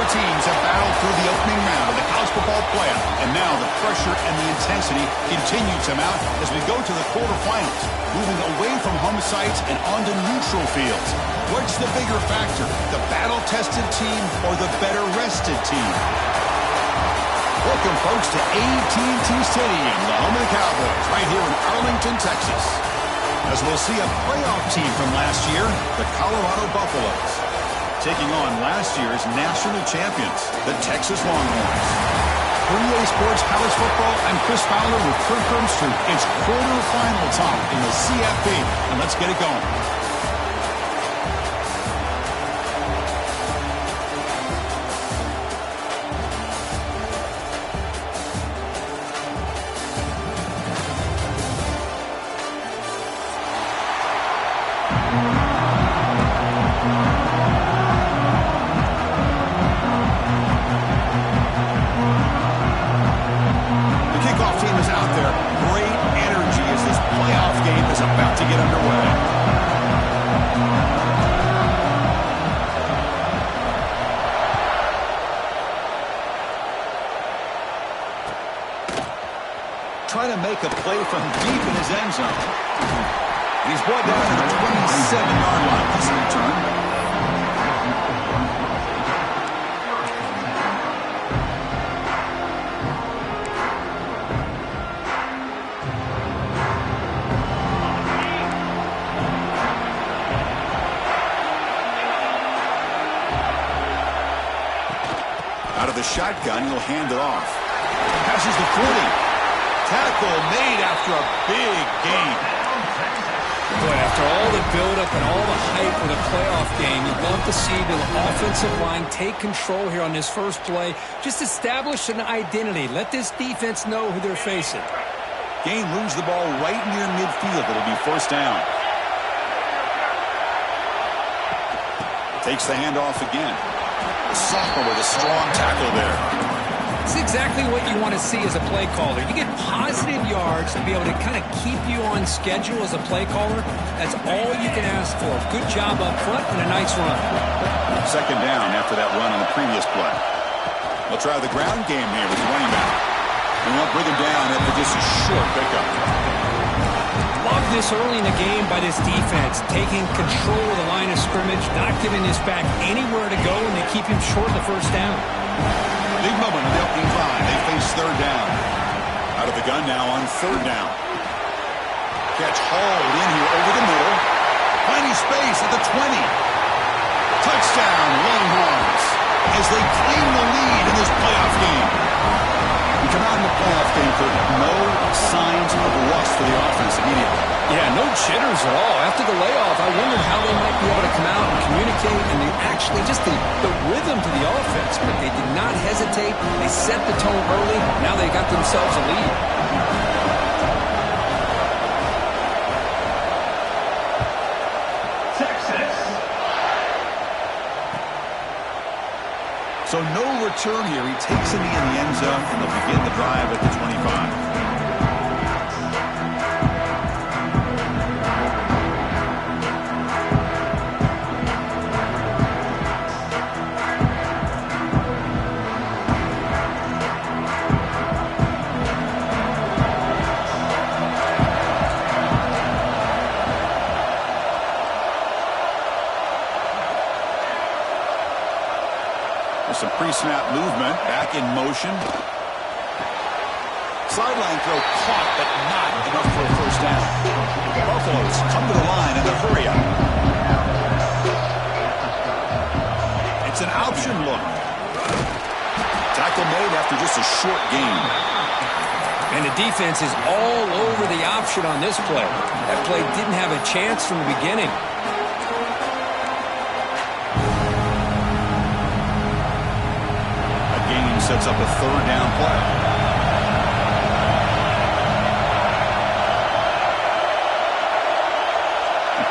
teams have battled through the opening round of the college football playoff, and now the pressure and the intensity continue to mount as we go to the quarterfinals, moving away from home sites and onto neutral fields. What's the bigger factor, the battle-tested team or the better-rested team? Welcome, folks, to AT&T Stadium, the home of the Cowboys, right here in Arlington, Texas. As we'll see a playoff team from last year, the Colorado Buffaloes, taking on last year's national champions, the Texas Longhorns. For EA Sports College Football, I'm Chris Fowler with Kirk Herbstreit. It's quarterfinal time in the CFP, and let's get it going. Trying to make a play from deep in his end zone. He's brought down to the 27-yard line. This return. Out of the shotgun, he'll hand it off. Passes the 40. Tackle made after a big gain. Boy, after all the buildup and all the hype for the playoff game, you'd love to see the offensive line take control here on this first play. Just establish an identity. Let this defense know who they're facing. Gain moves the ball right near midfield. It'll be first down. Takes the handoff again. The sophomore with a strong tackle there. It's exactly what you want to see as a play caller. You get positive yards to be able to kind of keep you on schedule as a play caller. That's all you can ask for. Good job up front and a nice run. Second down after that run on the previous play. They'll try the ground game here with the running back. And they'll bring him down after just a short pickup. Love this early in the game by this defense, taking control of the line of scrimmage, not giving this back anywhere to go, and they keep him short of the first down. Big moment on the opening drive. They face third down. Out of the gun now on third down. Catch hauled in here over the middle. Finding space at the 20. Touchdown, Longhorns, as they claim the lead in this playoff game. We come out in the playoff game for no signs of rust for the offense immediately. Yeah, no jitters at all. After the layoff, I wondered how they might be able to come out and communicate and actually just the rhythm to the offense. But they did not hesitate. They set the tone early. Now they got themselves a lead. Texas. So no return here. He takes it in the end zone, and they'll begin the drive at the 25. Some pre-snap movement, back in motion. Sideline throw caught, but not enough for a first down. The Buffaloes come to the line in the hurry up. It's an option look. Tackle made after just a short gain. And the defense is all over the option on this play. That play didn't have a chance from the beginning. Sets up a third down play.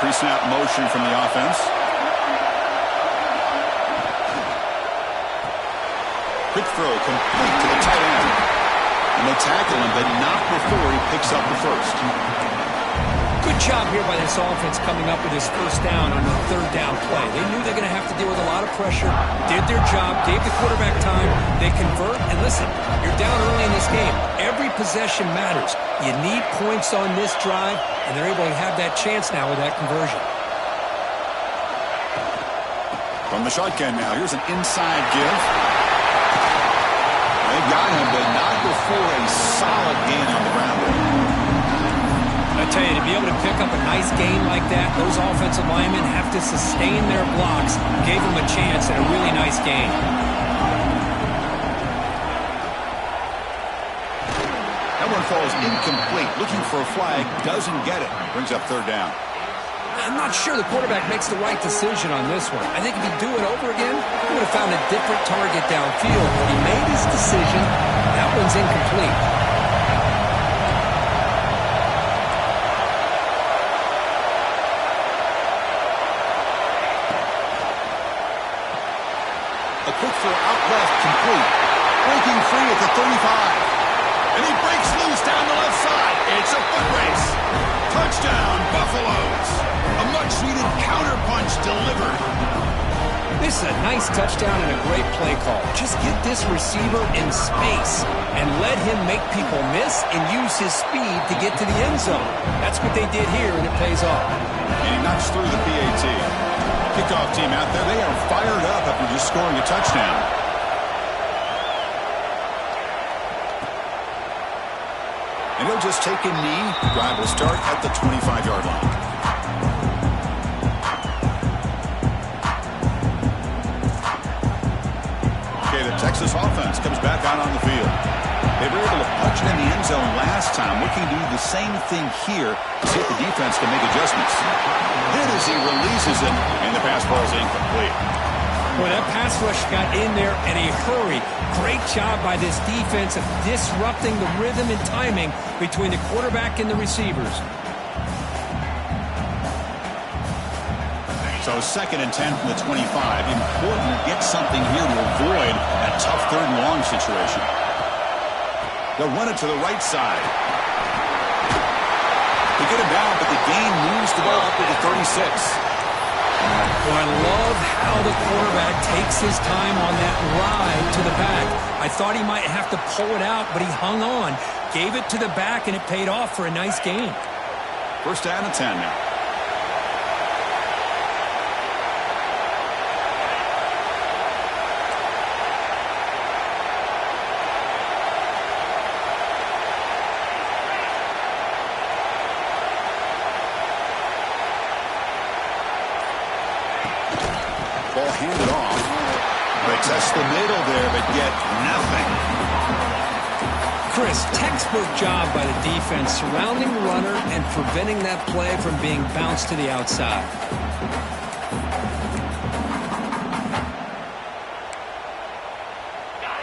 Pre-snap motion from the offense. Quick throw complete to the tight end. And they tackle him, but not before he picks up the first. Good job here by this offense coming up with this first down on the third down play. They knew they were going to have to deal with a lot of pressure, did their job, gave the quarterback time, they convert, and listen, you're down early in this game. Every possession matters. You need points on this drive, and they're able to have that chance now with that conversion. From the shotgun now, here's an inside give. They've got him, but not before a solid gain on the ground. I tell you, to be able to pick up a nice gain like that, those offensive linemen have to sustain their blocks. Gave them a chance at a really nice gain. That one falls incomplete. Looking for a flag, doesn't get it. Brings up third down. I'm not sure the quarterback makes the right decision on this one. I think if he'd do it over again, he would have found a different target downfield. But he made his decision. That one's incomplete. A quick throw out left, complete. Breaking free at the 35. And he breaks loose down the left side. It's a foot race. Touchdown, Buffaloes. A much-needed counterpunch delivered. This is a nice touchdown and a great play call. Just get this receiver in space and let him make people miss and use his speed to get to the end zone. That's what they did here, and it pays off. And he knocks through the PAT. Kickoff team out there, they are fired up after just scoring a touchdown. And he'll just take a knee. The drive will start at the 25-yard line. Okay, the Texas offense comes back out on the field. They were able to punch it in the end zone last time. Looking to do the same thing here to see if the defense can make adjustments. Hit as he releases it, and the pass ball is incomplete. Boy, that pass rush got in there in a hurry. Great job by this defense of disrupting the rhythm and timing between the quarterback and the receivers. So 2nd and 10 from the 25. Important to get something here to avoid that tough third and long situation. They'll run it to the right side. They get him down, but the gain moves the ball up to the 36. Well, I love how the quarterback takes his time on that ride to the back. I thought he might have to pull it out, but he hung on, gave it to the back, and it paid off for a nice gain. First down and 10 now. Ball handed off. They test the middle there, but get nothing. Chris, textbook job by the defense surrounding the runner and preventing that play from being bounced to the outside.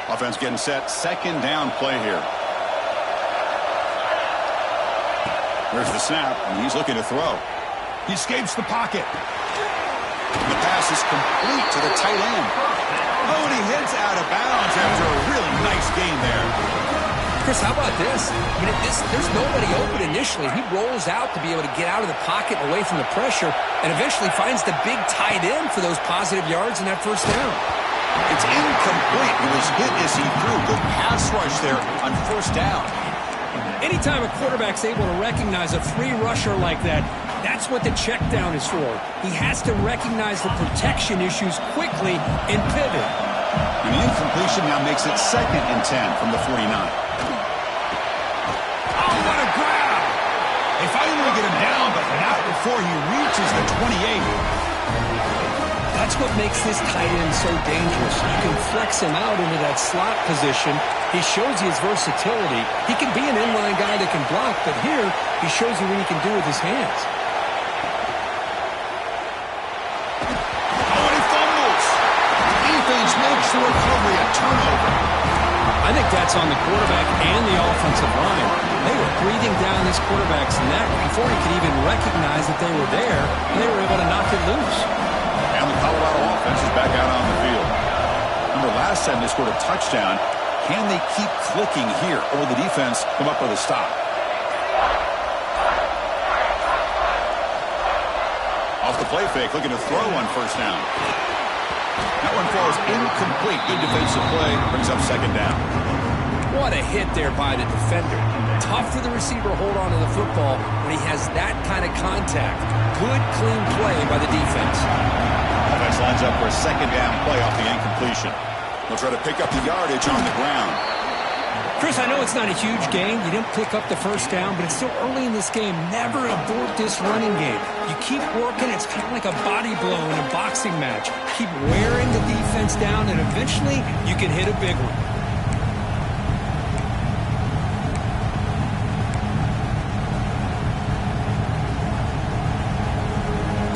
Offense getting set. 2nd down play here. There's the snap, and he's looking to throw. He escapes the pocket. The pass is complete to the tight end. Oh, and he heads out of bounds after a really nice gain there. Chris, how about this? I mean, there's nobody open initially. He rolls out to be able to get out of the pocket away from the pressure and eventually finds the big tight end for those positive yards in that first down. It's incomplete. He was hit as he threw. Good pass rush there on first down. Anytime a quarterback's able to recognize a free rusher like that, that's what the check down is for. He has to recognize the protection issues quickly and pivot. And the incompletion now makes it 2nd and 10 from the 49. Oh, what a grab! They finally get him down, but not before he reaches the 28. That's what makes this tight end so dangerous. You can flex him out into that slot position. He shows you his versatility. He can be an inline guy that can block, but here he shows you what he can do with his hands. Makes the recovery a turnover. I think that's on the quarterback and the offensive line. They were breathing down this quarterback's neck before he could even recognize that they were there, and they were able to knock it loose. And the Colorado offense is back out on the field. Remember last time they scored a touchdown. Can they keep clicking here, or will the defense come up with a stop? Off the play fake, looking to throw on first down. That one falls incomplete. Good defensive play. Brings up second down. What a hit there by the defender. Tough for the receiver to hold on to the football when he has that kind of contact. Good, clean play by the defense. Offense lines up for a second down play off the incompletion. They'll try to pick up the yardage on the ground. Chris, I know it's not a huge gain. You didn't pick up the first down, but it's still early in this game. Never abort this running game. You keep working. It's kind of like a body blow in a boxing match. Keep wearing the defense down, and eventually you can hit a big one.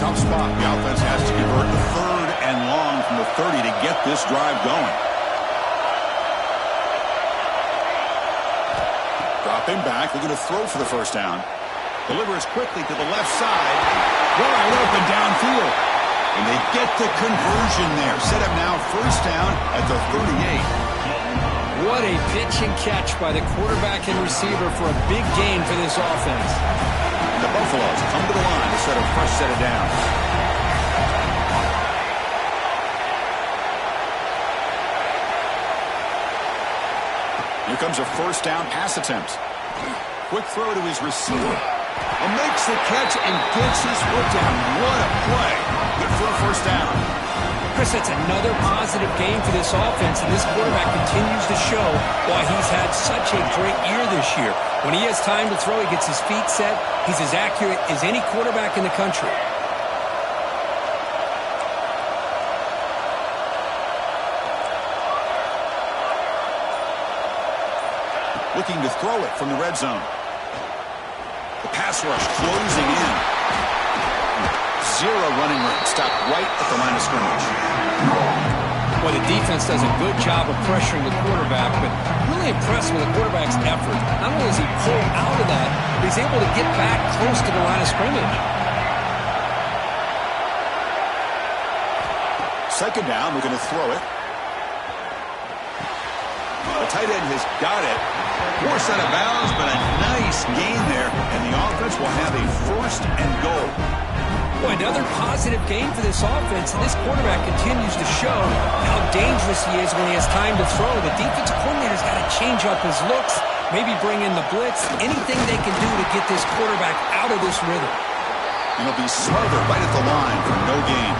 Tough spot. The offense has to convert the third and long from the 30 to get this drive going. Dropping back, looking to throw for the first down. Delivers quickly to the left side. Wide open downfield. And they get the conversion there. Set up now first down at the 38. What a pitch and catch by the quarterback and receiver for a big gain for this offense. The Buffaloes come to the line to set a fresh set of downs. Here comes a first down pass attempt. Quick throw to his receiver. And makes the catch and gets his foot down. What a play. Good for a first down. Chris, that's another positive game for this offense, and this quarterback continues to show why he's had such a great year this year. When he has time to throw, he gets his feet set. He's as accurate as any quarterback in the country. Looking to throw it from the red zone. The pass rush closing in. Zero running room. Stopped right at the line of scrimmage. Well, the defense does a good job of pressuring the quarterback, but really impressed with the quarterback's effort. Not only is he pulled out of that, but he's able to get back close to the line of scrimmage. Second down, we're going to throw it. The tight end has got it. Forced out of bounds, but a nice gain there, and the offense will have a first and goal. Boy, another positive game for this offense, and this quarterback continues to show how dangerous he is when he has time to throw. The defensive coordinator's got to change up his looks, maybe bring in the blitz, anything they can do to get this quarterback out of this rhythm. And he'll be smothered right at the line for no gain.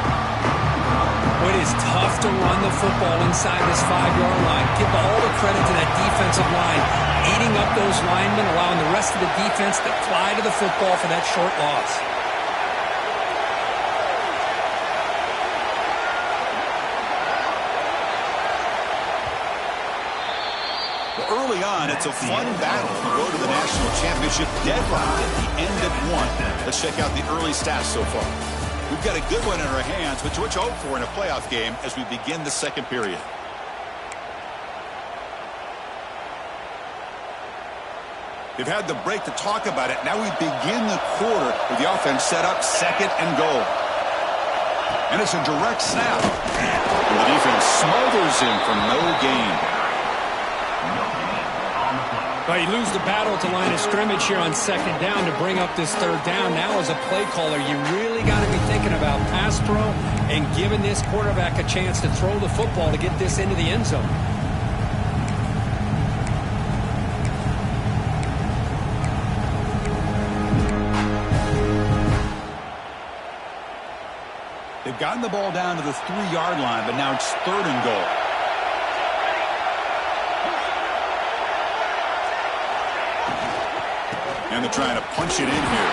It is tough to run the football inside this 5-yard line. Give all the credit to that defensive line, eating up those linemen, allowing the rest of the defense to fly to the football for that short loss. Early on, it's a fun battle to go to the national championship deadline at the end of one. Let's check out the early stats so far. We've got a good one in our hands, which we hope for in a playoff game as we begin the second period. They've had the break to talk about it. Now we begin the quarter with the offense set up second and goal. And it's a direct snap. And the defense smothers him for no gain. Well, you lose the battle at the line of scrimmage here on second down to bring up this third down. Now as a play caller, you really got to be thinking about pass pro and giving this quarterback a chance to throw the football to get this into the end zone. They've gotten the ball down to the 3-yard line, but now it's third and goal. And they're trying to punch it in here.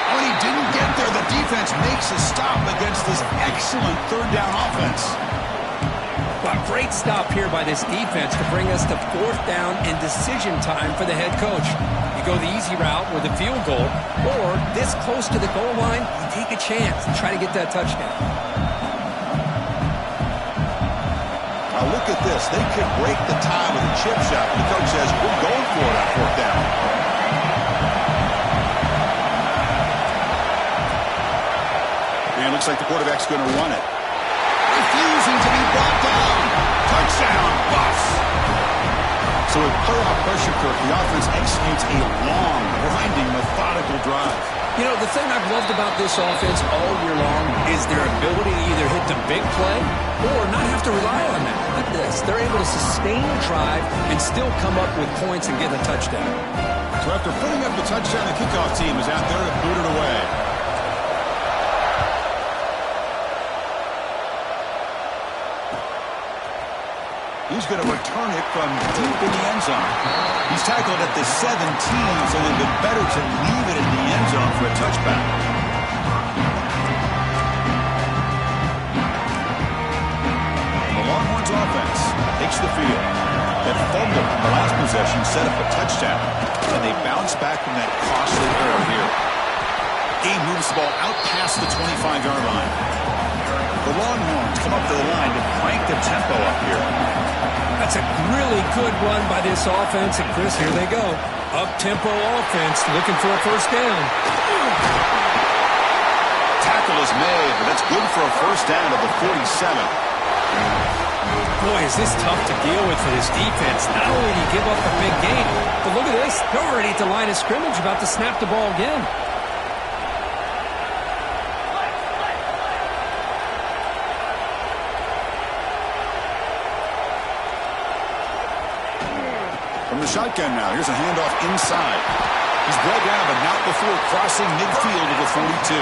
Oh, and he didn't get there. The defense makes a stop against this excellent third down offense. Well, great stop here by this defense to bring us to fourth down and decision time for the head coach. You go the easy route with a field goal, or this close to the goal line, you take a chance and try to get that touchdown. Now look at this. They could break the tie with a chip shot, but the coach says, we're going for it on fourth down. And it looks like the quarterback's going to run it. Refusing to be brought down. Touchdown, Buffs. So with playoff pressure, Kirk, the offense executes a long, grinding, methodical drive. You know, the thing I've loved about this offense all year long is their ability to either hit the big play or not have to rely on that. Like this, they're able to sustain a drive and still come up with points and get a touchdown. So after putting up the touchdown, the kickoff team is out there to boot it away. He's going to return it from deep in the end zone. He's tackled at the 17, so it would have been better to leave it in the end zone for a touchback. The Longhorns offense takes the field. That fumble in the last possession set up a touchdown, and they bounce back from that costly error here. Game moves the ball out past the 25-yard line. The Longhorns come up to the line to crank the tempo up here. That's a really good run by this offense. And, Chris, here they go. Up-tempo offense looking for a first down. Tackle is made, but that's good for a first down at the 47. Boy, is this tough to deal with for this defense. Not only do you give up a big gain, but look at this. They're already at the line of scrimmage about to snap the ball again. From the shotgun now, here's a handoff inside. He's brought down, but not before crossing midfield of the 42.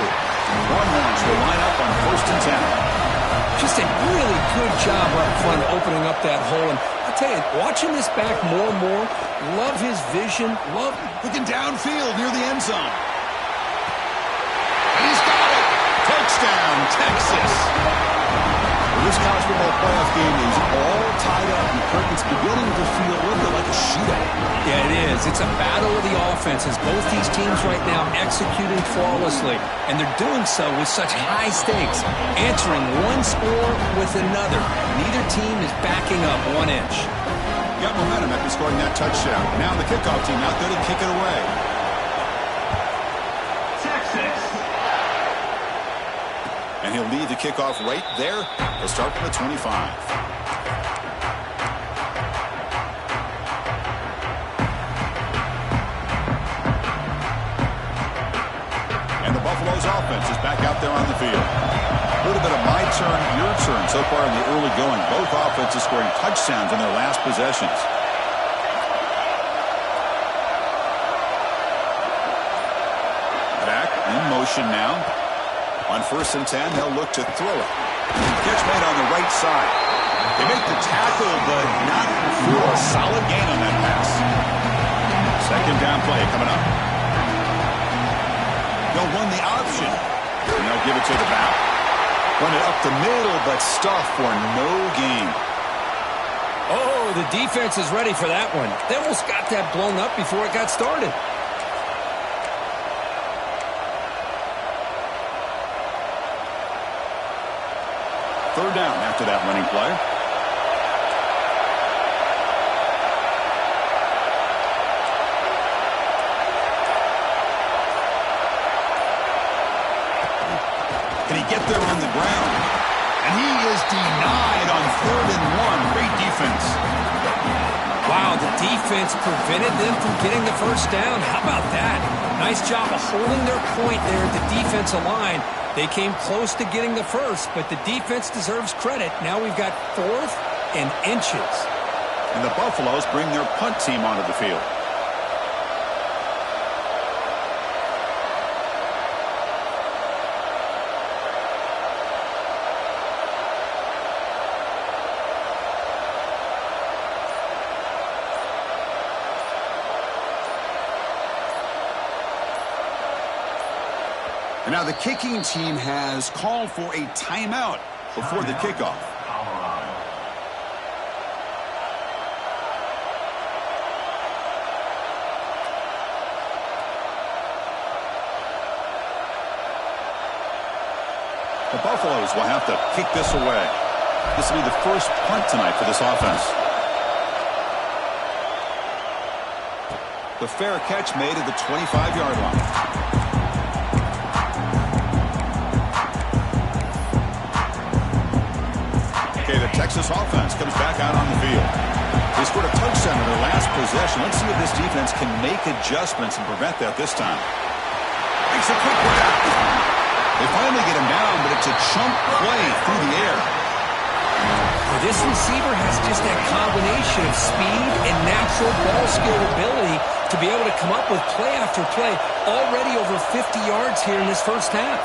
Longhorns will line up on 1st and 10. Just a really good job up front opening up that hole. And I'll tell you, watching this back more and more, love his vision, looking downfield near the end zone. And he's got it! Touchdown, Texas! Well, this college football playoff game is all tied up, and Kirk, it's beginning to feel a little bit like a shootout. Yeah, it is. It's a battle of the offenses. Both these teams right now executing flawlessly, and they're doing so with such high stakes, answering one score with another. Neither team is backing up 1 inch. Got momentum after scoring that touchdown. Now the kickoff team out there to kick it away. And he'll lead the kickoff right there. He'll start from the 25. And the Buffalo's offense is back out there on the field. A little bit of my turn, your turn so far in the early going. Both offenses scoring touchdowns in their last possessions. Back in motion now. On 1st and 10, they'll look to throw it. Catch made on the right side. They make the tackle, but not for a solid gain on that pass. 2nd down play coming up. They'll run the option. And they'll give it to the back. Run it up the middle, but stuff for no gain. Oh, the defense is ready for that one. They almost got that blown up before it got started. Third down after that running play. Can he get there on the ground? And he is denied on 3rd and 1. Great defense. Wow, the defense prevented them from getting the first down. How about that? Nice job of holding their point there at the defensive line. They came close to getting the first, but the defense deserves credit. Now we've got 4th and inches. And the Buffaloes bring their punt team onto the field. And now the kicking team has called for a timeout before the kickoff. The Buffaloes will have to kick this away. This will be the first punt tonight for this offense. The fair catch made at the 25-yard line. Okay, the Texas offense comes back out on the field. They scored a touchdown in their last possession. Let's see if this defense can make adjustments and prevent that this time. Makes a quick grab. They finally get him down, but it's a chunk play through the air. Well, this receiver has just that combination of speed and natural ball skill ability to be able to come up with play after play, already over 50 yards here in this first half.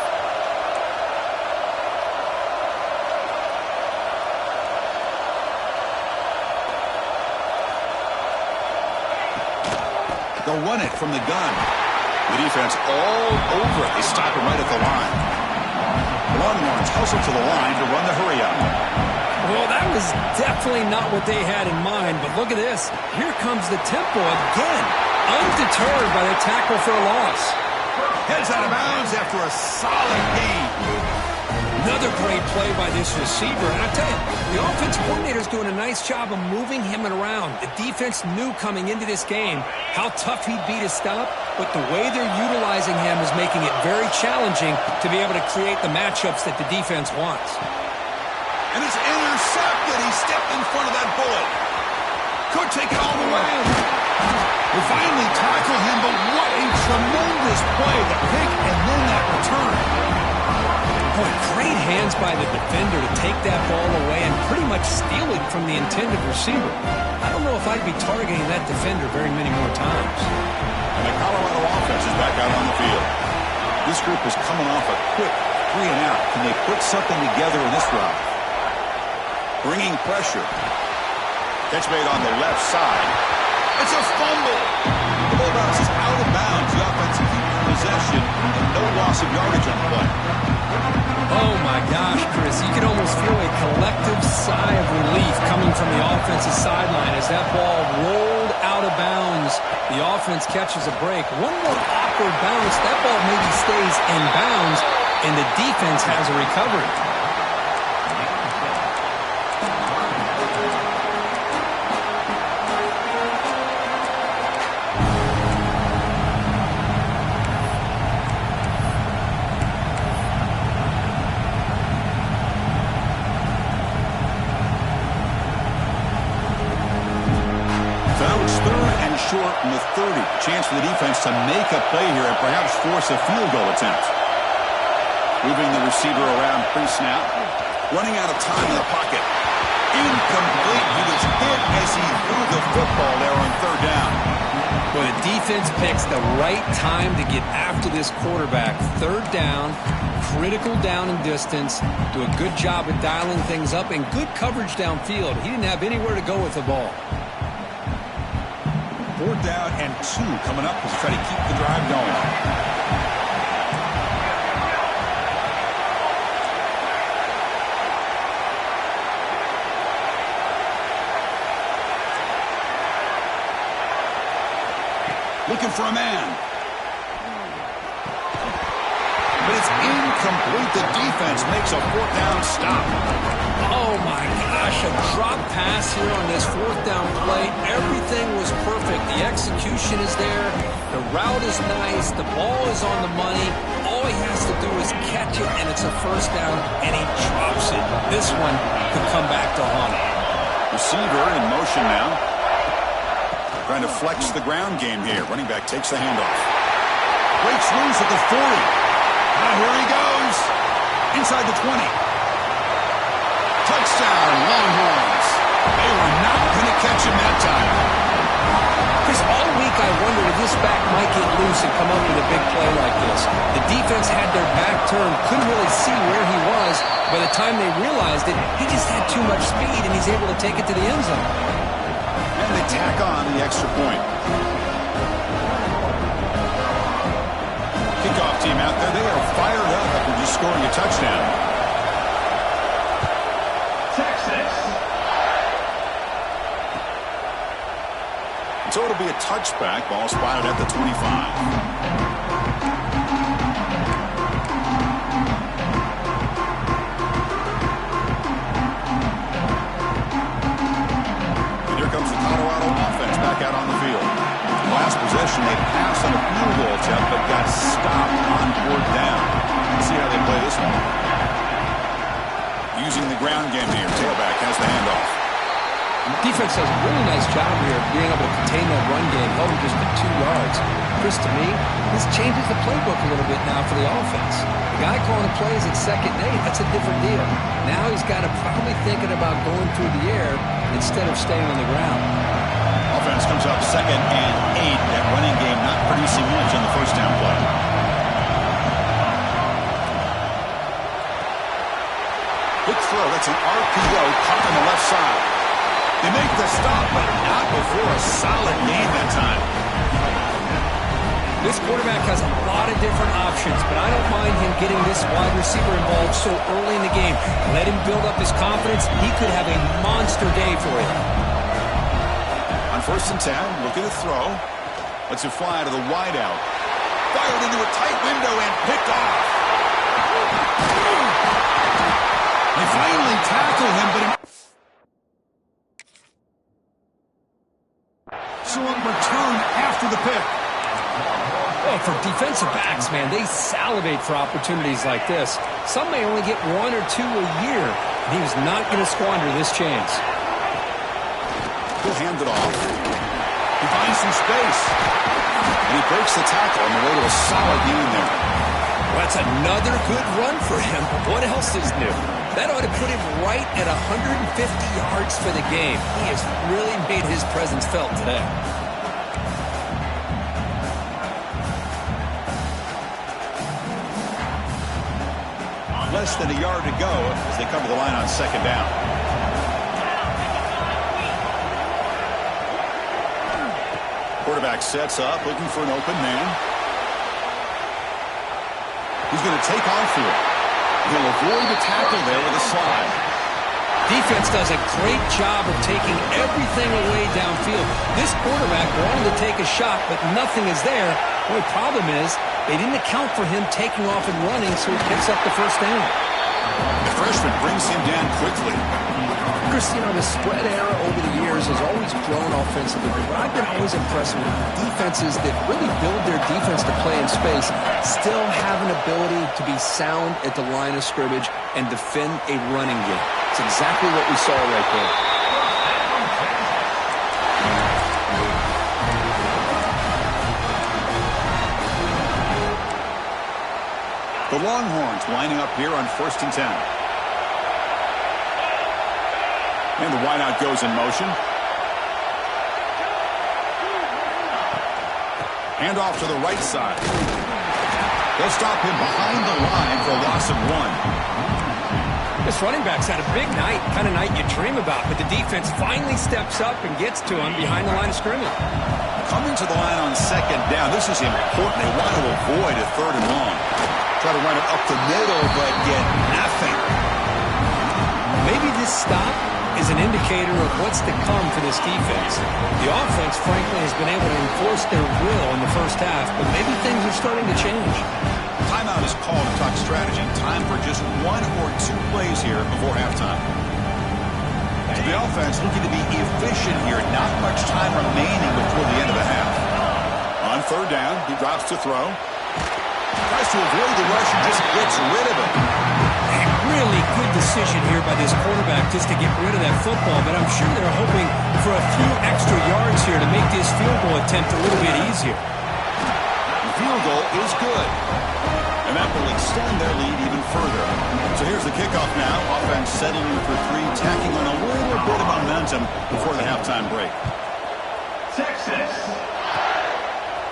They'll run it from the gun. The defense all over it. They stop him right at the line. Longhorns hustle to the line to run the hurry up. Well, that was definitely not what they had in mind, but look at this. Here comes the tempo again, undeterred by the tackle for a loss. Heads out of bounds after a solid gain. Another great play by this receiver, and I tell you, the offense coordinator's doing a nice job of moving him around. The defense knew coming into this game how tough he'd be to stop, but the way they're utilizing him is making it very challenging to be able to create the matchups that the defense wants. And it's intercepted. He stepped in front of that bullet. Could take it all the way. They finally tackle him, but what a tremendous play. The pick and then that return. Boy, great hands by the defender to take that ball away and pretty much steal it from the intended receiver. I don't know if I'd be targeting that defender very many more times. And the Colorado offense is back out on the field. This group is coming off a quick 3-and-out. Can they put something together in this route? Bringing pressure. Catch made on the left side. It's a fumble. The ball bounces out of bounds. The offense keeps possession and no loss of yardage on the play. Oh, my gosh, Chris. You can almost feel a collective sigh of relief coming from the offensive sideline as that ball rolled out of bounds. The offense catches a break. One more awkward bounce. That ball maybe stays in bounds, and the defense has a recovery. Short in the 30. Chance for the defense to make a play here and perhaps force a field goal attempt. Moving the receiver around pre-snap. Running out of time in the pocket. Incomplete. He was hit as he threw the football there on third down. Well, the defense picks the right time to get after this quarterback. Third down, critical down and distance. Do a good job of dialing things up and good coverage downfield. He didn't have anywhere to go with the ball. 4th down and 2 coming up as they try to keep the drive going. Looking for a man. But it's incomplete. The defense makes a 4th down stop. Oh, my gosh, a drop pass here on this 4th down play. Everything was perfect. The execution is there. The route is nice. The ball is on the money. All he has to do is catch it, and it's a 1st down, and he drops it. This one could come back to haunt him. Receiver in motion now. Trying to flex the ground game here. Running back takes the handoff. Breaks loose at the 40. Now here he goes. Inside the 20. Touchdown, Longhorns. They were not going to catch him that time. Chris, all week I wondered if this back might get loose and come up with a big play like this. The defense had their back turned, couldn't really see where he was. By the time they realized it, he just had too much speed, and he's able to take it to the end zone. And they tack on the extra point. Kickoff team out there, they are fired up after just scoring a touchdown. So it'll be a touchback. Ball spotted at the 25. And here comes the Colorado offense back out on the field. Last possession, they passed on a field goal attempt, but got stopped on 4th down. Let's see how they play this one. Using the ground game here. Tailback has the handoff. Defense does a really nice job here of being able to contain that run game, held him just at 2 yards. Chris, to me, this changes the playbook a little bit now for the offense. The guy calling the plays at 2nd and 8, that's a different deal. Now he's got to probably thinking about going through the air instead of staying on the ground. Offense comes up 2nd and 8. That running game not producing much on the first down play. Quick throw. That's an RPO caught on the left side. They make the stop, but not before a solid gain that time. This quarterback has a lot of different options, but I don't mind him getting this wide receiver involved so early in the game. Let him build up his confidence. He could have a monster day for you. On 1st and 10, look at the throw. Lets it fly to the wideout. Fired into a tight window and picked off. They finally tackle him, but short return after the pick. Oh, for defensive backs, man, they salivate for opportunities like this. Some may only get 1 or 2 a year, and he was not going to squander this chance. He'll hand it off. He finds some space. And he breaks the tackle on the way to a solid gain there. Well, that's another good run for him. What else is new? That ought to put him right at 150 yards for the game. He has really made his presence felt today. Less than a yard to go as they cover the line on 2nd down. Quarterback sets up, looking for an open man. He's going to take off here. He'll avoid the tackle there with a slide. Defense does a great job of taking everything away downfield. This quarterback wanted to take a shot, but nothing is there. The only problem is they didn't account for him taking off and running, so he picks up the 1st down. The freshman brings him down quickly. Chris, you know, the spread era over the years has always grown offensively, but I've been always impressed with defenses that really build their defense to play in space, still have an ability to be sound at the line of scrimmage and defend a running game. It's exactly what we saw right there. The Longhorns lining up here on 1st and 10. And the wideout goes in motion. Hand off to the right side. They'll stop him behind the line for a loss of 1. This running back's had a big night, kind of night you dream about, but the defense finally steps up and gets to him behind the line of scrimmage. Coming to the line on 2nd down, this is important. They want to avoid a 3rd and long. Try to run it up the middle, but get nothing. Maybe this stop is an indicator of what's to come for this defense. The offense, frankly, has been able to enforce their will in the first half, but maybe things are starting to change. Timeout is called to talk strategy. Time for just 1 or 2 plays here before halftime. So the offense looking to be efficient here. Not much time remaining before the end of the half. On 3rd down, he drops to throw. Tries to avoid the rush and just gets rid of it. A really good decision here by this quarterback just to get rid of that football, but I'm sure they're hoping for a few extra yards here to make this field goal attempt a little bit easier. The field goal is good. And that will extend their lead even further. So here's the kickoff now. Offense settling for 3, tacking on a little bit of momentum before the halftime break. Texas.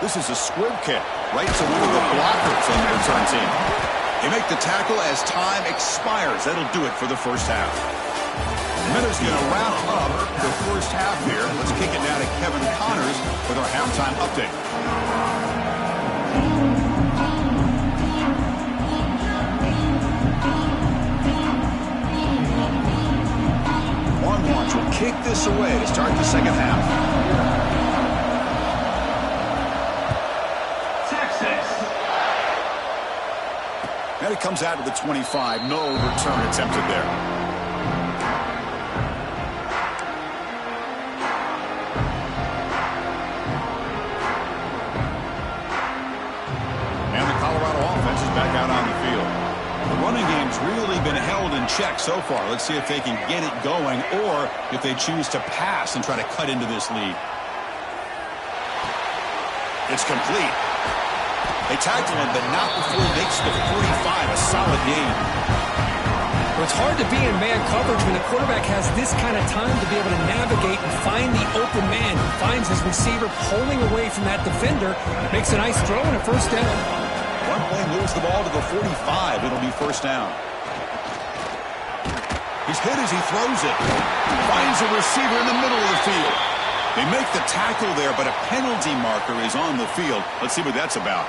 This is a squib kick right to one of the blockers on the return team. They make the tackle as time expires. That'll do it for the first half. Miller's going to wrap up the first half here. Let's kick it now to Kevin Connors with our halftime update. Longhorns will kick this away to start the second half. And it comes out of the 25. No return attempted there. And the Colorado offense is back out on the field. The running game It's really been held in check so far. Let's see if they can get it going or if they choose to pass and try to cut into this lead. It's complete. They tackle him, but not before he makes the 45. A solid gain. Well, it's hard to be in man coverage when the quarterback has this kind of time to be able to navigate and find the open man. Finds his receiver pulling away from that defender. Makes a nice throw and a first down. One play moves the ball to the 45. It'll be first down. He's hit as he throws it. Finds a receiver in the middle of the field. They make the tackle there, but a penalty marker is on the field. Let's see what that's about.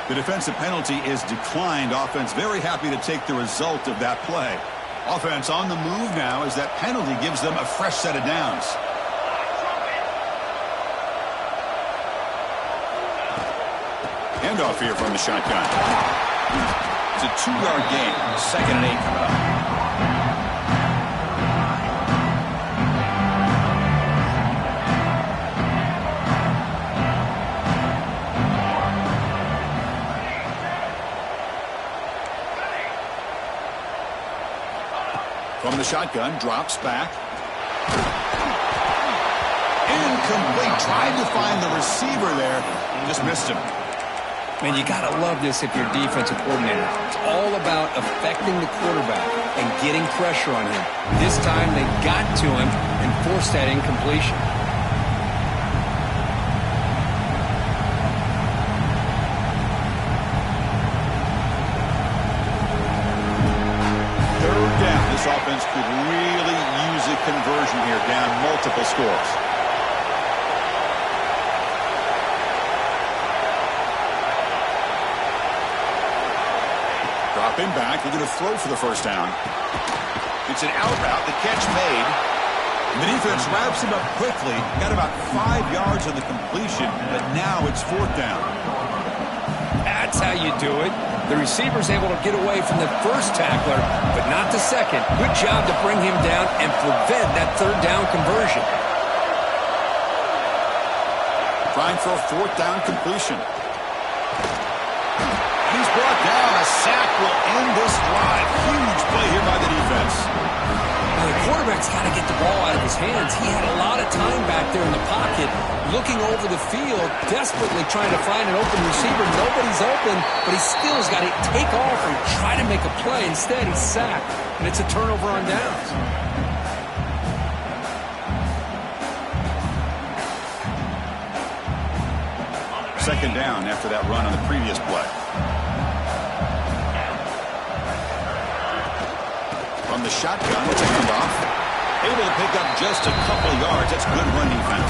The defensive penalty is declined. Offense very happy to take the result of that play. Offense on the move now as that penalty gives them a fresh set of downs. Handoff here from the shotgun. It's a 2-yard gain. 2nd and 8 coming up. From the shotgun, drops back. Incomplete. Tried to find the receiver there. Just missed him. Man, you got to love this if you're defensive coordinator. It's all about affecting the quarterback and getting pressure on him. This time they got to him and forced that incompletion. This offense could really use a conversion here, down multiple scores. Dropping back, they're going to throw for the first down. It's an out route, the catch made. And the defense wraps him up quickly. Got about 5 yards on the completion, but now it's 4th down. That's how you do it. The receiver's able to get away from the first tackler, but not the second. Good job to bring him down and prevent that 3rd down conversion. Trying for a 4th down completion. He's brought down. A sack will end this drive. Huge play here by the defense. Now the quarterback's got to get the ball out of his hands. He had a lot of time back there in the pocket, looking over the field, desperately trying to find an open receiver. Nobody's open, but he still has got to take off and try to make a play. Instead, he's sacked, and it's a turnover on downs. Second down after that run on the previous play. From the shotgun, it's a handoff. Able to pick up just a couple yards. That's good run defense.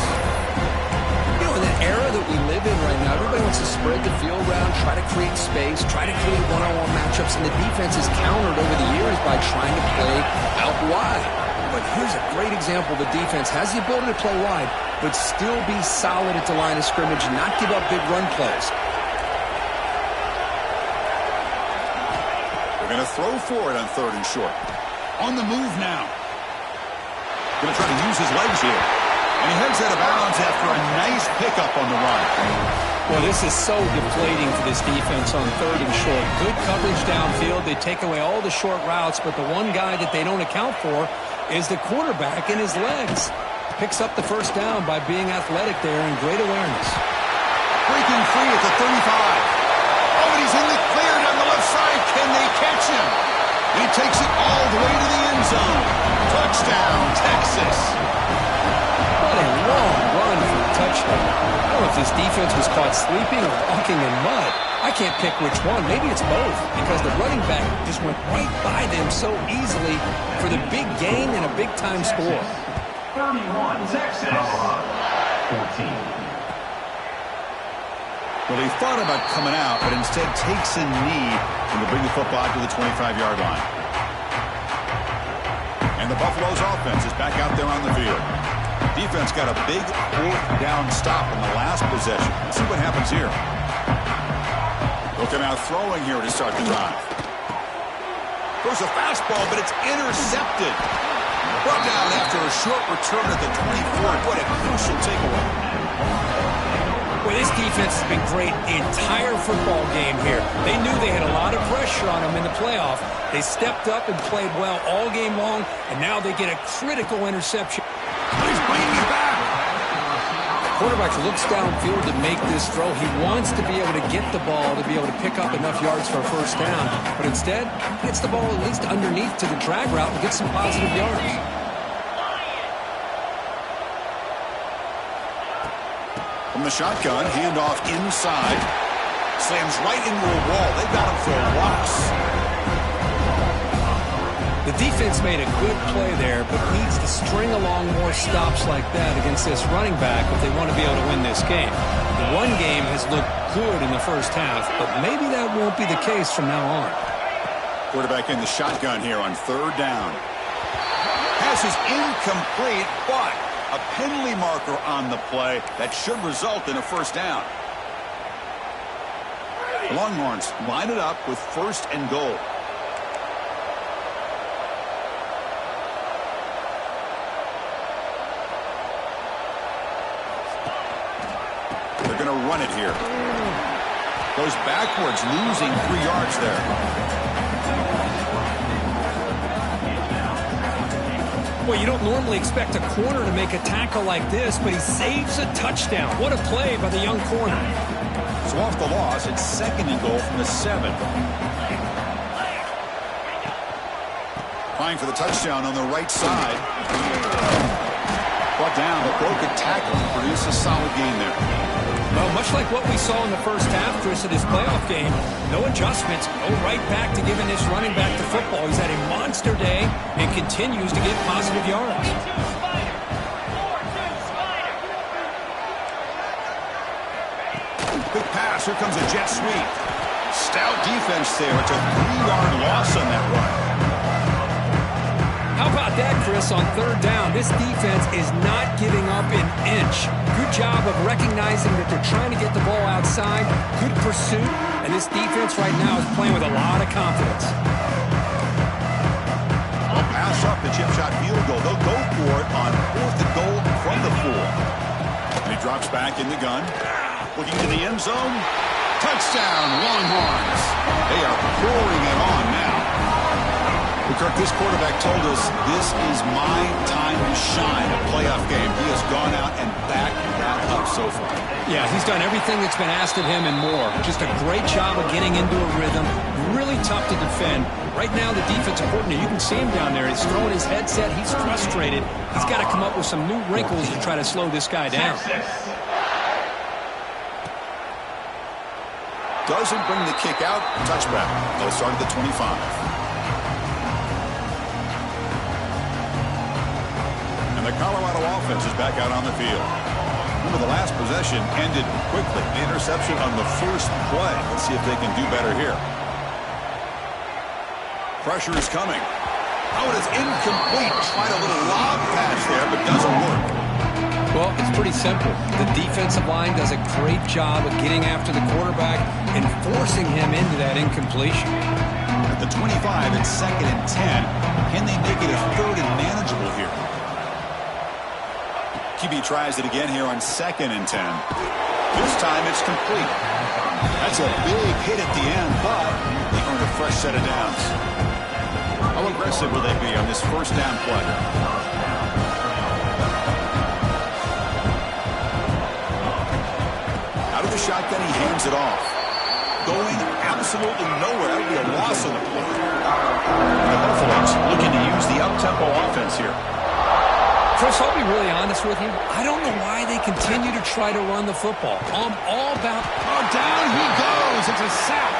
You know, in the era that we live in right now, everybody wants to spread the field around, try to create space, try to create one-on-one matchups, and the defense is countered over the years by trying to play out wide. But here's a great example. The defense has the ability to play wide, but still be solid at the line of scrimmage and not give up big run plays. They're going to throw for it on 3rd and short. On the move now. Going to try to use his legs here. And he heads out of bounds after a nice pickup on the run. Well, this is so deflating for this defense on 3rd and short. Good coverage downfield. They take away all the short routes, but the one guy that they don't account for is the quarterback and his legs. Picks up the first down by being athletic there and great awareness. Breaking free at the 35. Oh, and he's in the clear down the left side. Can they catch him? He takes it all the way to the end zone. Touchdown, Texas. What a long run for a touchdown. I don't know if this defense was caught sleeping or walking in mud. I can't pick which one. Maybe it's both, because the running back just went right by them so easily for the big gain and a big-time score. 31, Texas. 14. Well, he thought about coming out, but instead takes a knee and will bring the football to the 25-yard line. And the Buffalo's offense is back out there on the field. Defense got a big 4th down stop in the last possession. Let's see what happens here. Looking out throwing here to start the drive. Throws a fastball, but it's intercepted. Brought down after a short return at the 24. What a crucial takeaway. Well, this defense has been great the entire football game here. They knew they had a lot of pressure on them in the playoff. They stepped up and played well all game long, and now they get a critical interception. He's bringing it back. Quarterback looks downfield to make this throw. He wants to be able to get the ball to be able to pick up enough yards for a first down, but instead, gets the ball at least underneath to the drag route and gets some positive yards. From the shotgun, handoff inside. Slams right into a wall. They've got him for a loss. The defense made a good play there, but needs to string along more stops like that against this running back if they want to be able to win this game. The run game has looked good in the first half, but maybe that won't be the case from now on. Quarterback in the shotgun here on third down. Pass is incomplete, but a penalty marker on the play that should result in a first down. The Longhorns line it up with first and goal. They're going to run it here. Goes backwards, losing 3 yards there. Well, you don't normally expect a corner to make a tackle like this, but he saves a touchdown. What a play by the young corner. So off the loss, it's second and goal from the 7. Fine for the touchdown on the right side. Brought down, but broke a tackle and produced a solid gain there. Well, much like what we saw in the first half, Chris, of this playoff game, no adjustments, go right back to giving this running back the football. He's had a monster day and continues to get positive yards. Quick pass, here comes a jet sweep. Stout defense there. It's a 3-yard loss on that run. How about that, Chris, on third down? This defense is not giving up an inch. Good job of recognizing that they're trying to get the ball outside. Good pursuit, and this defense right now is playing with a lot of confidence. I'll pass up the chip shot field goal. They'll go for it on fourth and goal from the 4. And he drops back in the gun. Looking to the end zone. Touchdown, Longhorns. They are pouring it on now. Kirk, this quarterback told us this is my time to shine, a playoff game. He has gone out and backed that up so far. Yeah, he's done everything that's been asked of him and more. Just a great job of getting into a rhythm. Really tough to defend. Right now, the defensive coordinator, you can see him down there. He's throwing his headset. He's frustrated. He's got to come up with some new wrinkles to try to slow this guy down. Doesn't bring the kick out. Touchback. They'll start at the 25. And the Colorado offense is back out on the field. Remember, the last possession ended quickly. The interception on the first play. Let's see if they can do better here. Pressure is coming. Oh, it is incomplete. Tried a little lob pass there, but doesn't work. Well, it's pretty simple. The defensive line does a great job of getting after the quarterback and forcing him into that incompletion. At the 25, it's second and 10. Can they make it a third and manageable here? QB tries it again here on second and 10. This time it's complete. That's a big hit at the end, but they earn a fresh set of downs. How aggressive will they be on this first down play? Out of the shotgun, he hands it off. Going absolutely nowhere. That would be a loss on the play. The Buffaloes looking to use the up-tempo offense here. Chris, I'll be really honest with you. I don't know why they continue to try to run the football. I'm all about... Oh, down he goes. It's a sack.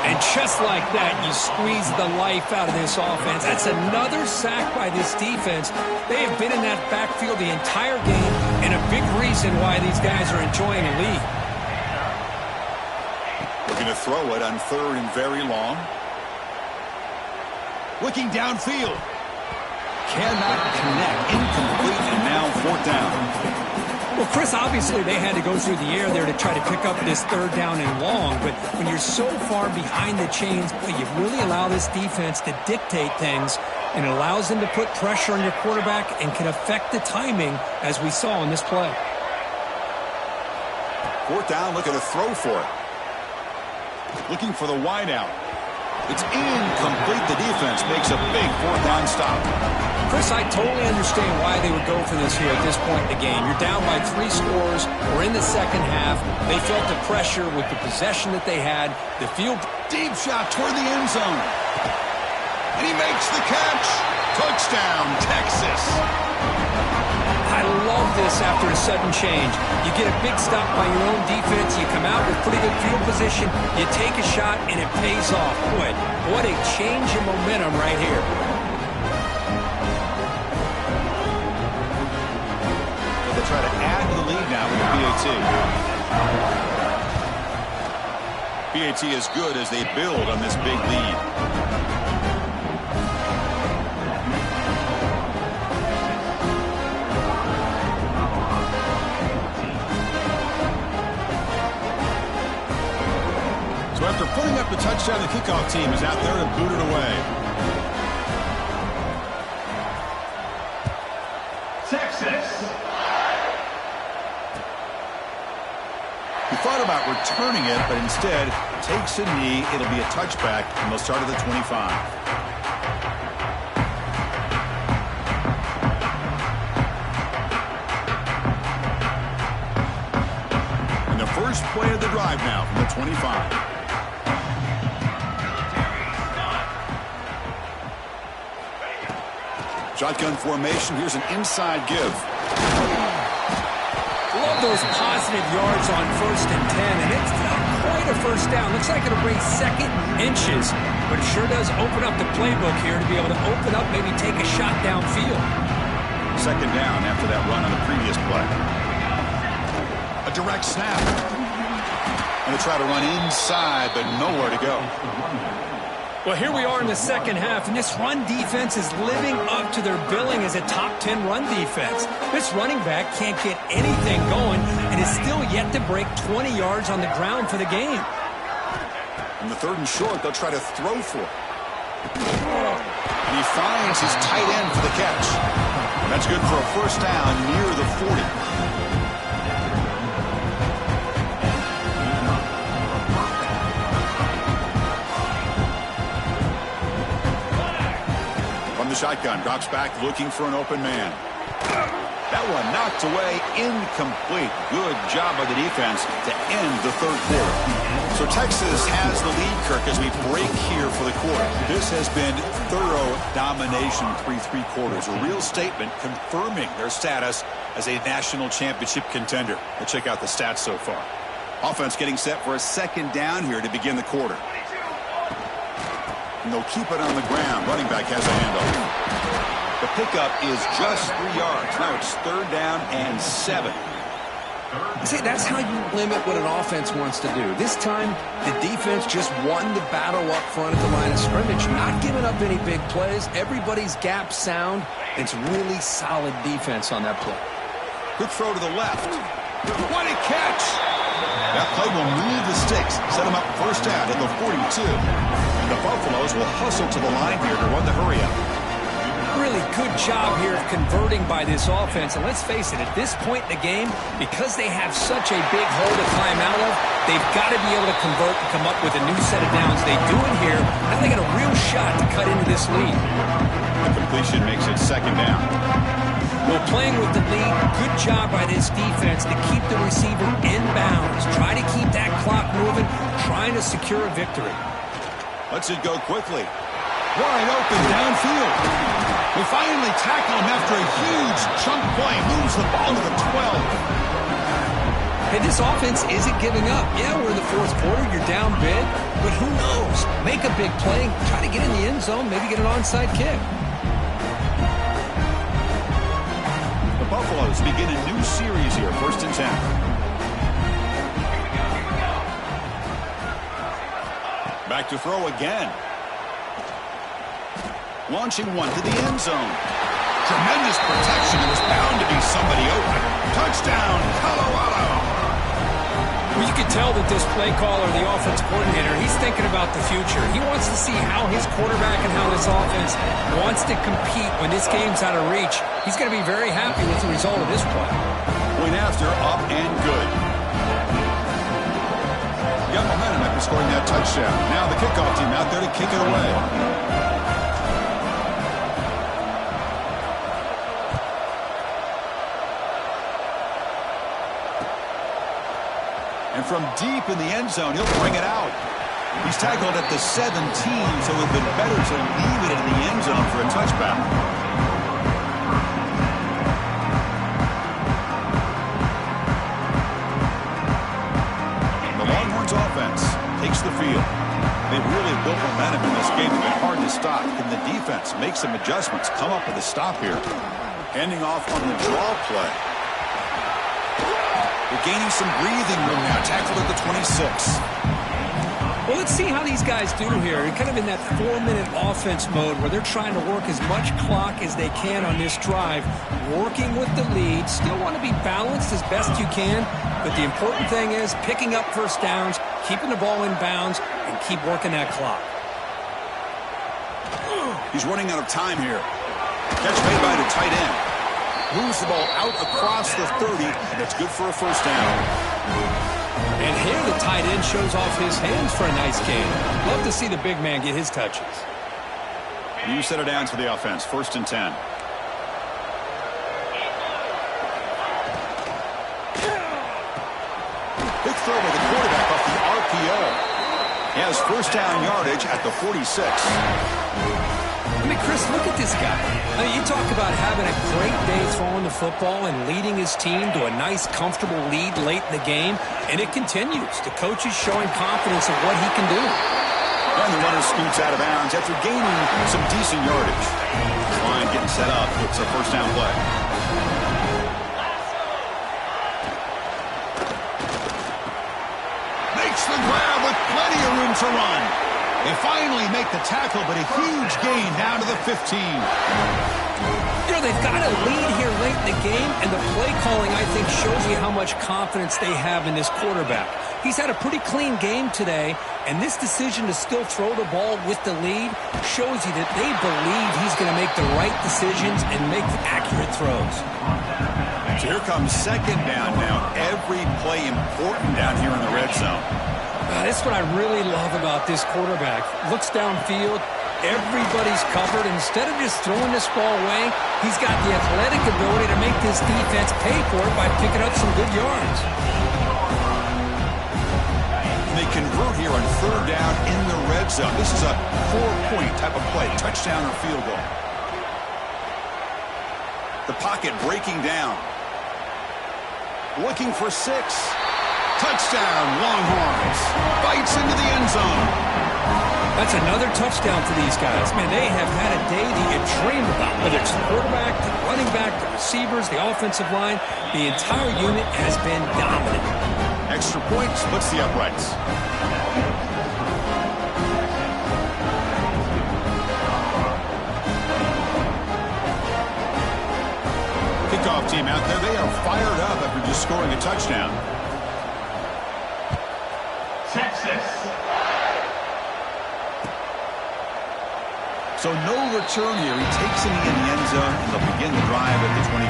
And just like that, you squeeze the life out of this offense. That's another sack by this defense. They have been in that backfield the entire game, and a big reason why these guys are enjoying a lead. Looking to throw it on third and very long. Looking downfield. Cannot connect. Incomplete, and now fourth down. Well, Chris, obviously they had to go through the air there to try to pick up this third down and long, but when you're so far behind the chains, boy, you really allow this defense to dictate things, and it allows them to put pressure on your quarterback and can affect the timing, as we saw in this play. Fourth down, looking to throw for it. Looking for the wide out. It's incomplete. The defense makes a big fourth down stop. Chris, I totally understand why they would go for this here at this point in the game. You're down by 3 scores. We're in the second half. They felt the pressure with the possession that they had. The field. Deep shot toward the end zone. And he makes the catch. Touchdown, Texas. I love this after a sudden change. You get a big stop by your own defense. You come out with pretty good field position. You take a shot, and it pays off. Boy, what a change in momentum right here. They try to add to the lead now with the PAT. PAT is good as they build on this big lead. So after putting up the touchdown, the kickoff team is out there to boot it away. Texas. He thought about returning it, but instead takes a knee. It'll be a touchback, and they'll start at the 25. And the first play of the drive now from the 25. Shotgun formation. Here's an inside give. Love those positive yards on 1st and 10, and it's not quite a first down. Looks like it'll bring second inches, but it sure does open up the playbook here to be able to open up, maybe take a shot downfield. Second down after that run on the previous play. A direct snap. And they try to run inside, but nowhere to go. Well, here we are in the second half, and this run defense is living up to their billing as a top 10 run defense. This running back can't get anything going and is still yet to break 20 yards on the ground for the game. On the 3rd and short, they'll try to throw for it. And he finds his tight end for the catch. And that's good for a first down near the 40. Shotgun drops back looking for an open man. That one knocked away, incomplete. Good job by the defense to end the 3rd quarter. So Texas has the lead, Kirk, as we break here for the quarter. This has been thorough domination through 3 quarters. A real statement confirming their status as a national championship contender. Let's check out the stats so far. Offense getting set for a second down here to begin the quarter. And they'll keep it on the ground. Running back has a handoff. The pickup is just 3 yards. Now it's 3rd down and 7. See, that's how you limit what an offense wants to do. This time, the defense just won the battle up front at the line of scrimmage, not giving up any big plays. Everybody's gap sound. It's really solid defense on that play. Good throw to the left. What a catch! That play will move the sticks, set them up first down at the 42. And the Buffaloes will hustle to the line here to run the hurry up. Really good job here of converting by this offense. And let's face it, at this point in the game, because they have such a big hole to climb out of, they've got to be able to convert and come up with a new set of downs. They do it here. Now they got a real shot to cut into this lead. The completion makes it second down. Well, playing with the lead, good job by this defense to keep the receiver in bounds. Try to keep that clock moving, trying to secure a victory. Lets it go quickly. Wide open downfield. We finally tackle him after a huge chunk play. Moves the ball to the 12. Hey, this offense isn't giving up. Yeah, we're in the 4th quarter. You're down big. But who knows? Make a big play. Try to get in the end zone. Maybe get an onside kick. The Buffaloes begin a new series here. 1st and 10. Back to throw again. Launching one to the end zone. Tremendous protection. It was bound to be somebody open. Touchdown, Colorado. Well, you can tell that this play caller, the offense coordinator, he's thinking about the future. He wants to see how his quarterback and how this offense wants to compete when this game's out of reach. He's going to be very happy with the result of this play. Point after, up and good. got momentum after scoring that touchdown. Now the kickoff team out there to kick it away. And from deep in the end zone, he'll bring it out. He's tackled at the 17, so it would have been better to leave it in the end zone for a touchback. The Longhorns offense takes the field. They've really built momentum in this game. It's been hard to stop. Can the defense make some adjustments, come up with a stop here? Handing off on the draw play. They're gaining some breathing room now. Tackled at the 26. Well, let's see how these guys do here. They're kind of in that 4-minute offense mode where they're trying to work as much clock as they can on this drive, working with the lead. Still want to be balanced as best you can, but the important thing is picking up first downs, keeping the ball in bounds, and keep working that clock. He's running out of time here. Catch made by the tight end. Moves the ball out across the 30, and it's good for a first down. And here the tight end shows off his hands for a nice game. Love to see the big man get his touches. New set of downs for the offense. 1st and 10. Big throw by the quarterback off the RPO. He has first down yardage at the 46. I mean, Chris, look at this guy. I mean, you talk about having a great day throwing the football and leading his team to a nice, comfortable lead late in the game, and it continues. The coach is showing confidence of what he can do. And the runner scoots out of bounds after gaining some decent yardage. Line getting set up. It's a first down play. Makes the grab with plenty of room to run. They finally make the tackle, but a huge gain down to the 15. You know, they've got a lead here late in the game, and the play calling, I think, shows you how much confidence they have in this quarterback. He's had a pretty clean game today, and this decision to still throw the ball with the lead shows you that they believe he's going to make the right decisions and make accurate throws. So here comes second down now. Every play important down here in the red zone. That's what I really love about this quarterback. Looks downfield, everybody's covered. Instead of just throwing this ball away, he's got the athletic ability to make this defense pay for it by picking up some good yards. They convert here on 3rd down in the red zone. This is a 4-point type of play, touchdown or field goal. The pocket breaking down. Looking for 6. Touchdown, Longhorns. Bites into the end zone. That's another touchdown for these guys. Man, they have had a day that you dream about. Whether it's the quarterback, the running back, the receivers, the offensive line, the entire unit has been dominant. Extra point splits the uprights. Kickoff team out there. They are fired up after just scoring a touchdown. Texas. So no return here. He takes it in the end zone, and they'll begin the drive at the 25.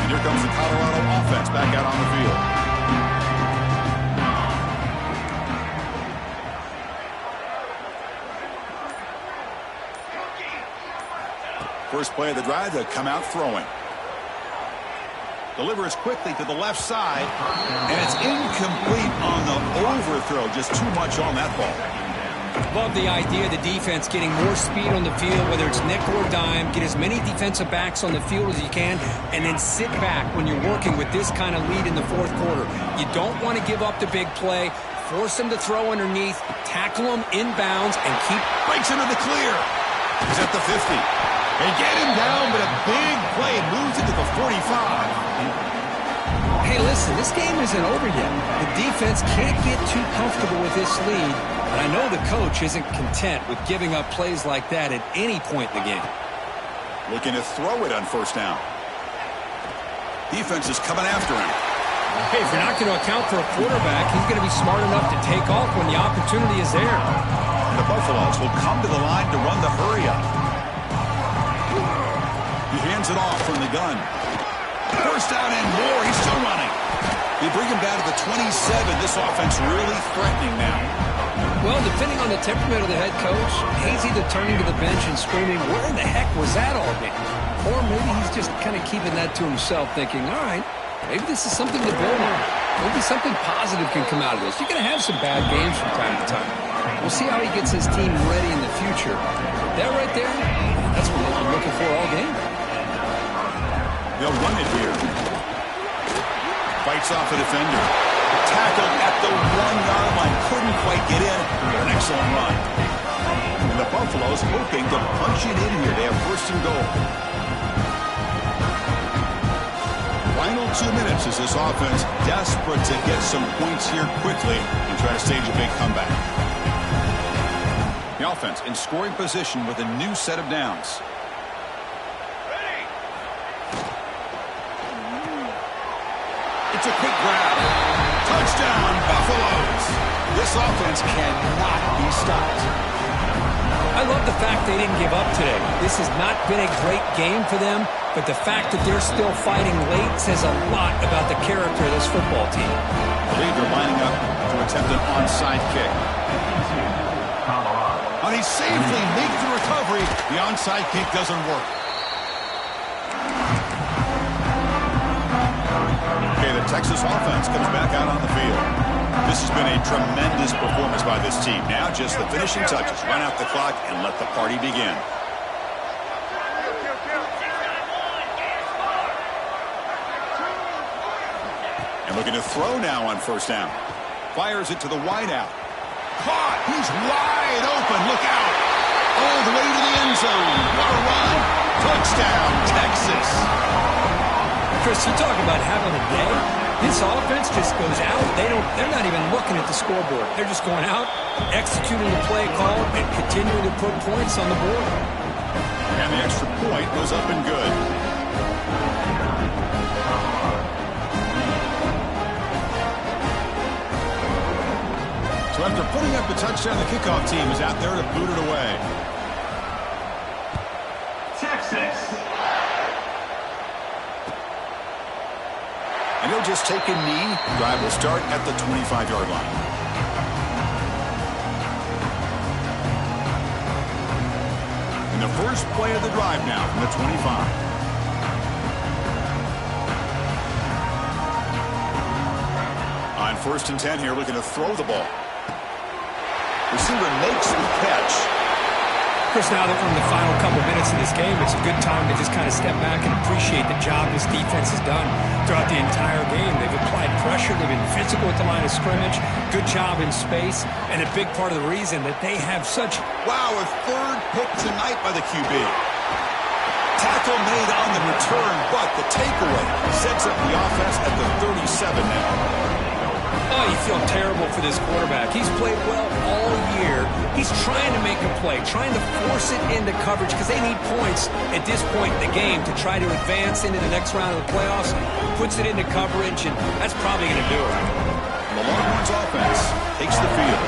And here comes the Colorado offense back out on the field. First play of the drive, they'll come out throwing. Delivers quickly to the left side, and it's incomplete on the overthrow. Just too much on that ball. Love the idea of the defense getting more speed on the field, whether it's nickel or dime. Get as many defensive backs on the field as you can, and then sit back when you're working with this kind of lead in the 4th quarter. You don't want to give up the big play. Force them to throw underneath, tackle them inbounds, and keep... Breaks into the clear. He's at the 50. They get him down, but a big play moves it to the 45. Hey, listen, this game isn't over yet. The defense can't get too comfortable with this lead, and I know the coach isn't content with giving up plays like that at any point in the game. Looking to throw it on 1st down. Defense is coming after him. Hey, if you're not going to account for a quarterback, he's going to be smart enough to take off when the opportunity is there. The Buffaloes will come to the line to run the hurry up. hands it off from the gun. First down and more. He's still running. They bring him down to the 27. This offense really threatening now. Well, depending on the temperament of the head coach, he's either turning to the bench and screaming, where in the heck was that all game? Or maybe he's just kind of keeping that to himself, thinking, all right, maybe this is something to build on. Maybe something positive can come out of this. You're going to have some bad games from time to time. We'll see how he gets his team ready in the future. That right there, that's what they've been looking for all game. They'll run it here. Fights off a defender. Tackled at the 1-yard line. Couldn't quite get in. An excellent run. And the Buffaloes hoping to punch it in here. They have first and goal. Final 2 minutes as this offense desperate to get some points here quickly and try to stage a big comeback. The offense in scoring position with a new set of downs. It's a quick grab. Touchdown, Buffaloes. This offense cannot be stopped. I love the fact they didn't give up today. This has not been a great game for them, but the fact that they're still fighting late says a lot about the character of this football team. I believe they're lining up to attempt an onside kick. And he safely makes the recovery. The onside kick doesn't work. Okay, the Texas offense comes back out on the field. This has been a tremendous performance by this team. Now just the finishing touches. Run out the clock and let the party begin. And looking to throw now on first down. Fires it to the wideout. Caught. He's wide open. Look out. All the way to the end zone. What a run. Touchdown, Texas. Chris, you talk about having a day. This offense just goes out. They're not even looking at the scoreboard. They're just going out, executing the play call, and continuing to put points on the board. And the extra point goes up and good. So after putting up the touchdown, the kickoff team is out there to boot it away. Texas. And he'll just take a knee. Drive will start at the 25-yard line. And the first play of the drive now from the 25. On first and 10 here, looking to throw the ball. Receiver makes the catch. Chris, now that we're in the final couple minutes of this game, it's a good time to just kind of step back and appreciate the job this defense has done throughout the entire game. They've applied pressure. They've been physical at the line of scrimmage. Good job in space. And a big part of the reason that they have such... Wow, a third pick tonight by the QB. Tackle made on the return, but the takeaway sets up the offense at the 37 now. Oh, you feel terrible for this quarterback. He's played well all year. He's trying to make a play, trying to force it into coverage because they need points at this point in the game to try to advance into the next round of the playoffs. Puts it into coverage, and that's probably going to do it. The Longhorns offense takes the field.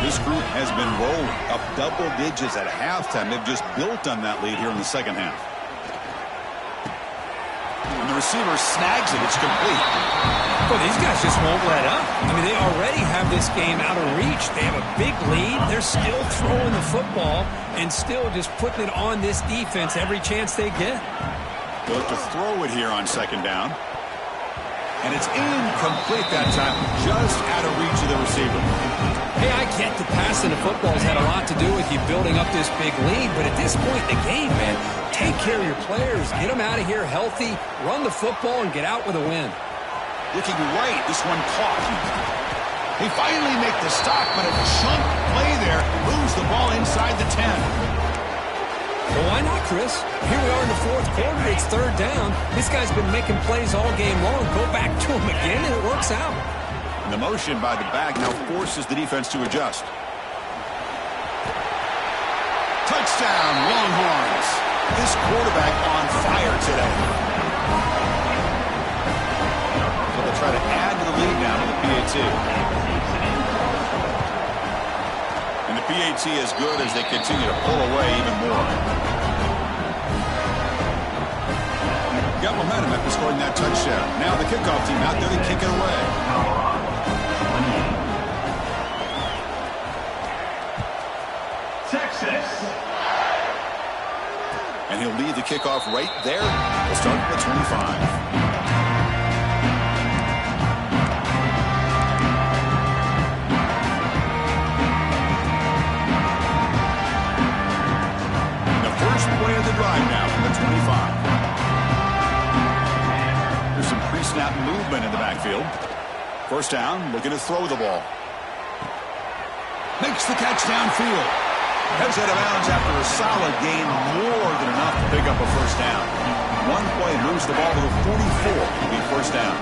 This group has been rolling up double digits at halftime. They've just built on that lead here in the second half. And the receiver snags it. It's complete. Well, these guys just won't let up. I mean, they already have this game out of reach. They have a big lead. They're still throwing the football and still just putting it on this defense every chance they get. They'll have to throw it here on second down. And it's incomplete that time, just out of reach of the receiver. Hey, I get the passing of football has had a lot to do with you building up this big lead, but at this point in the game, man, take care of your players. Get them out of here healthy, run the football, and get out with a win. Looking right, this one caught. They finally make the stop, but a chunk play there moves the ball inside the 10. Well, why not, Chris? Here we are in the fourth quarter. It's third down. This guy's been making plays all game long. Go back to him again, and it works out. And the motion by the back now forces the defense to adjust. Touchdown, Longhorns. This quarterback on fire today. So they'll try to add to the lead now to the PAT. And the PAT is good as they continue to pull away even more. got momentum after scoring that touchdown. Now the kickoff team out there to kick it away. Texas. And he'll lead the kickoff right there. We'll start at the 25. Play of the drive now from the 25. There's some pre-snap movement in the backfield. First down, looking to throw the ball. Makes the catch downfield. Heads out of bounds after a solid gain, more than enough to pick up a first down. One play moves the ball to the 44 to be first down.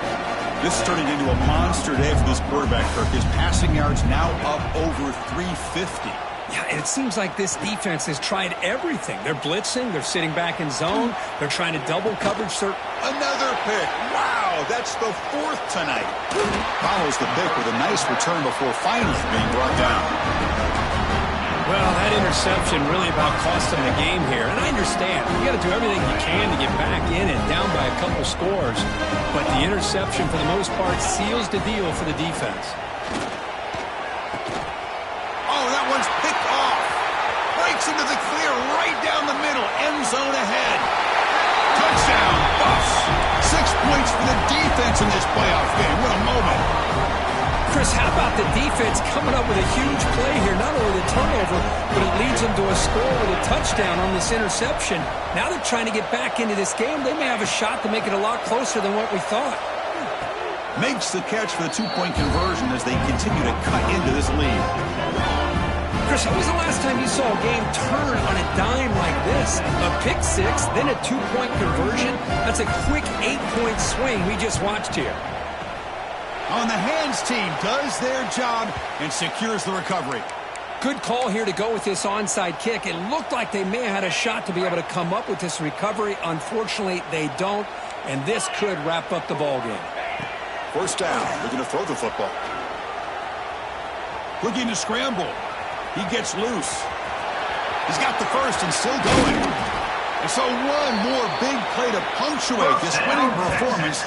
This is turning into a monster day for this quarterback, Kirk. His passing yards now up over 350. Yeah, and it seems like this defense has tried everything. They're blitzing, they're sitting back in zone, they're trying to double coverage. Another pick. Wow, that's the fourth tonight. Follows the pick with a nice return before finally being brought down. Well, that interception really about cost them the game here. And I understand. You got to do everything you can to get back in and down by a couple scores. But the interception, for the most part, seals the deal for the defense. One's picked off. Breaks into the clear right down the middle. End zone ahead. Touchdown, Buffs. 6 points for the defense in this playoff game. What a moment. Chris, how about the defense coming up with a huge play here? Not only the turnover, but it leads them to a score with a touchdown on this interception. Now they're trying to get back into this game. They may have a shot to make it a lot closer than what we thought. Makes the catch for the 2-point conversion as they continue to cut into this lead. Chris, when was the last time you saw a game turn on a dime like this? A pick six, then a 2-point conversion? That's a quick 8-point swing we just watched here. On the hands team does their job and secures the recovery. Good call here to go with this onside kick. It looked like they may have had a shot to be able to come up with this recovery. Unfortunately, they don't, and this could wrap up the ball game. First down, looking to throw the football. Looking to scramble. He gets loose. He's got the first and still going. And so one more big play to punctuate this winning performance